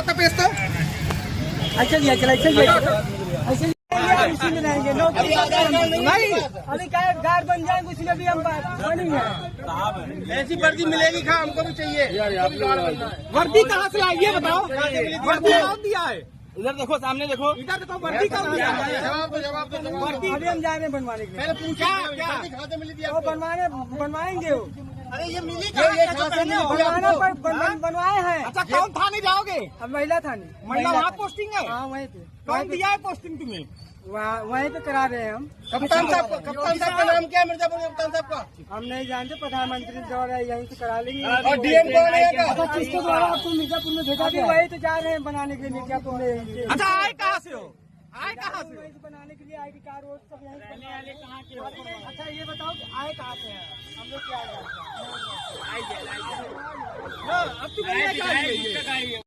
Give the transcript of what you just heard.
खाता पेश तो अच्छा जी चला ऐसे इसी में रहेंगे लोग नहीं अभी क्या गार्ड बन जाएंगे इसलिए भी हम बनेंगे। ऐसी वर्दी मिलेगी कहाँ, हमको भी चाहिए। वर्दी कहाँ से लाई ये बताओ, वर्दी कहाँ दिया है? इधर देखो, सामने देखो, इधर देखो वर्दी कहाँ दिया है? जवाब दो। वर्दी अभी हम जा रहे हैं बनवाने के लिए। मैंने पूछा क्या खाते मिली थी वो बनवाएंगे वो। अरे ये मिली बनवाए हैं। अच्छा कौन थाने जाओगे? अब महिला थाने। महिला वहाँ पोस्टिंग है? हाँ वहीं पे। कौन दिया है पोस्टिंग तुम्हें? वहीं पे करा रहे हैं हम। कप्तान साहब का नाम क्या है? मिर्जापुर के कप्तान साहब का हम नहीं जानते, प्रधानमंत्री द्वारा यहीं से करा लेंगे। और डीएम कौन है? किसके द्वारा आपको मिर्जापुर में भेजा गया? वही तो जा रहे हैं बनाने के लिए मिर्जापुर में। अच्छा आए कहाँ से हो? आए कहाँ से? वहीं से बनाने के लिए ID कार्ड और सब यहीं कहाँ के? अच्छा ये बताओ कि आए कहाँ से हैं? हम लोग क्या अब तुम